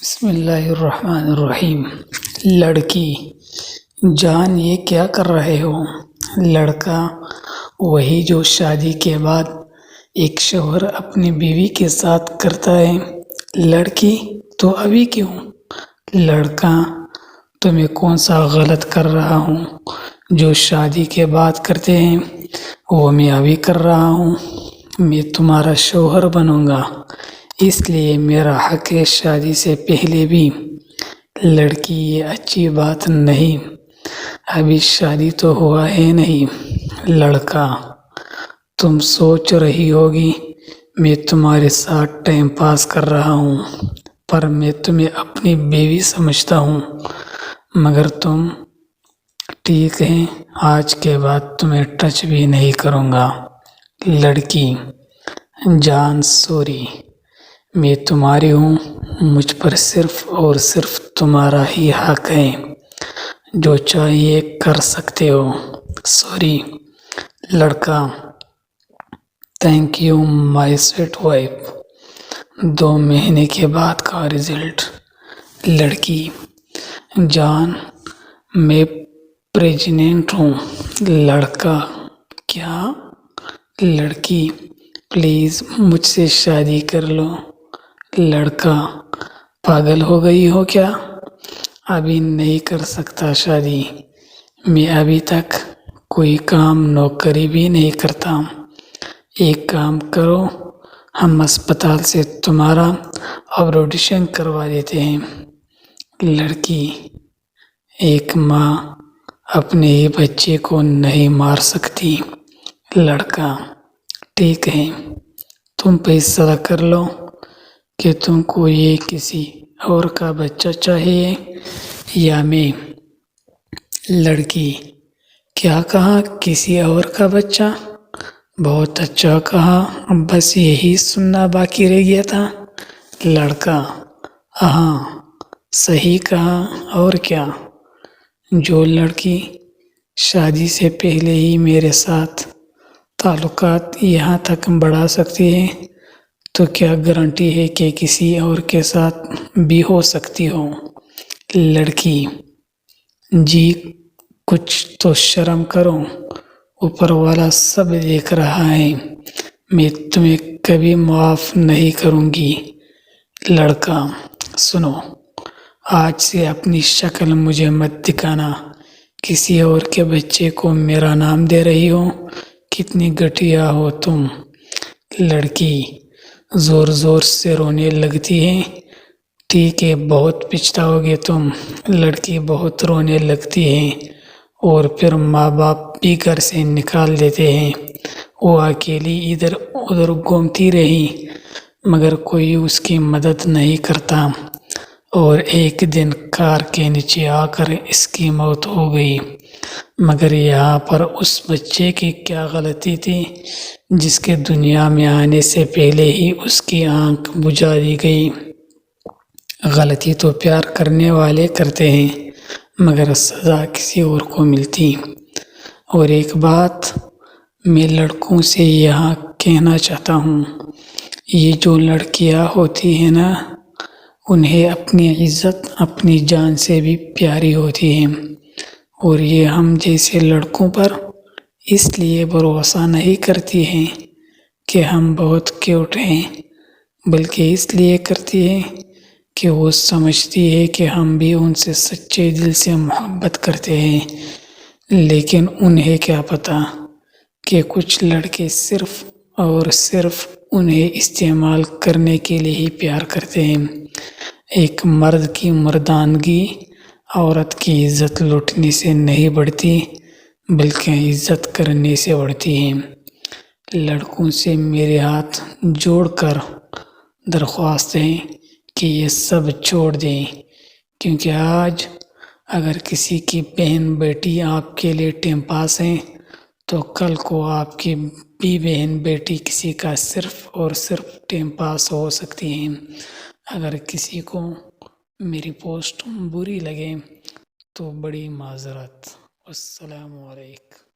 بسم اللہ الرحمن الرحیم۔ لڑکی: جان یہ کیا کر رہے ہو؟ لڑکا: وہی جو شادی کے بعد ایک شوہر اپنی بیوی کے ساتھ کرتا ہے۔ لڑکی: تو ابھی کیوں؟ لڑکا: تو میں کون سا غلط کر رہا ہوں جو شادی کے بعد کرتے ہیں وہ میں ابھی کر رہا ہوں؟ میں تمہارا شوہر بنوں گا، اس لیے میرا حق ہے شادی سے پہلے بھی۔ لڑکی: یہ اچھی بات نہیں، ابھی شادی تو ہوا ہے نہیں۔ لڑکا: تم سوچ رہی ہوگی میں تمہارے ساتھ ٹائم پاس کر رہا ہوں، پر میں تمہیں اپنی بیوی سمجھتا ہوں، مگر تم ٹھیک ہے، آج کے بعد تمہیں ٹچ بھی نہیں کروں گا۔ لڑکی: جان سوری، میں تمہاری ہوں، مجھ پر صرف اور صرف تمہارا ہی حق ہے، جو چاہیے کر سکتے ہو، سوری۔ لڑکا: thank you my sweet wife. 2 مہینے کے بعد کا رزلٹ۔ لڑکی: جان میں پریگننٹ ہوں۔ لڑکا: کیا؟ لڑکی: پلیز مجھ سے شادی کر لو۔ لڑکا: پاگل ہو گئی ہو کیا؟ ابھی نہیں کر سکتا شادی، میں ابھی تک کوئی کام نوکری بھی نہیں کرتا۔ ایک کام کرو، ہم اسپتال سے تمہارا آپریشن کروا دیتے ہیں۔ لڑکی: ایک ماں اپنے ہی بچے کو نہیں مار سکتی۔ لڑکا: ٹھیک ہے، تم فیصلہ کر لو کہ تم کو یہ کسی اور کا بچہ چاہیے یا میں۔ لڑکی: کیا کہا؟ کسی اور کا بچہ؟ بہت اچھا کہا، بس یہی سننا باقی رہ گیا تھا۔ لڑکا: ہاں صحیح کہا، اور کیا؟ جو لڑکی شادی سے پہلے ہی میرے ساتھ تعلقات یہاں تک بڑھا سکتی ہے تو کیا گارنٹی ہے کہ کسی اور کے ساتھ بھی ہو سکتی ہو؟ لڑکی: جی کچھ تو شرم کرو، اوپر والا سب دیکھ رہا ہے، میں تمہیں کبھی معاف نہیں کروں گی۔ لڑکا: سنو، آج سے اپنی شکل مجھے مت دکھانا، کسی اور کے بچے کو میرا نام دے رہی ہو، کتنی گھٹیا ہو تم۔ لڑکی زور زور سے رونے لگتی ہے۔ ٹھیک ہے، بہت پچھتاؤ گے تم۔ لڑکی بہت رونے لگتی ہے اور پھر ماں باپ بھی گھر سے نکال دیتے ہیں۔ وہ اکیلی ادھر ادھر گھومتی رہی، مگر کوئی اس کی مدد نہیں کرتا، اور ایک دن کار کے نیچے آ کر اس کی موت ہو گئی۔ مگر یہاں پر اس بچے کی کیا غلطی تھی جس کے دنیا میں آنے سے پہلے ہی اس کی آنکھ بجھا دی گئی؟ غلطی تو پیار کرنے والے کرتے ہیں، مگر سزا کسی اور کو ملتی۔ اور ایک بات میں لڑکوں سے یہاں کہنا چاہتا ہوں، یہ جو لڑکیاں ہوتی ہیں نا، انہیں اپنی عزت اپنی جان سے بھی پیاری ہوتی ہے، اور یہ ہم جیسے لڑکوں پر اس لیے بھروسہ نہیں کرتی ہیں کہ ہم بہت کیوٹ ہیں، بلکہ اس لیے کرتی ہے کہ وہ سمجھتی ہے کہ ہم بھی ان سے سچے دل سے محبت کرتے ہیں۔ لیکن انہیں کیا پتہ کہ کچھ لڑکے صرف اور صرف انہیں استعمال کرنے کے لیے ہی پیار کرتے ہیں۔ ایک مرد کی مردانگی عورت کی عزت لوٹنے سے نہیں بڑھتی، بلکہ عزت کرنے سے بڑھتی ہے۔ لڑکوں سے میرے ہاتھ جوڑ کر درخواست ہے کہ یہ سب چھوڑ دیں، کیونکہ آج اگر کسی کی بہن بیٹی آپ کے لیے ٹائم پاس ہے تو کل کو آپ کی بھی بہن بیٹی کسی کا صرف اور صرف ٹائم پاس ہو سکتی ہیں۔ اگر کسی کو میری پوسٹ بری لگے تو بڑی معذرت۔ السلام علیکم۔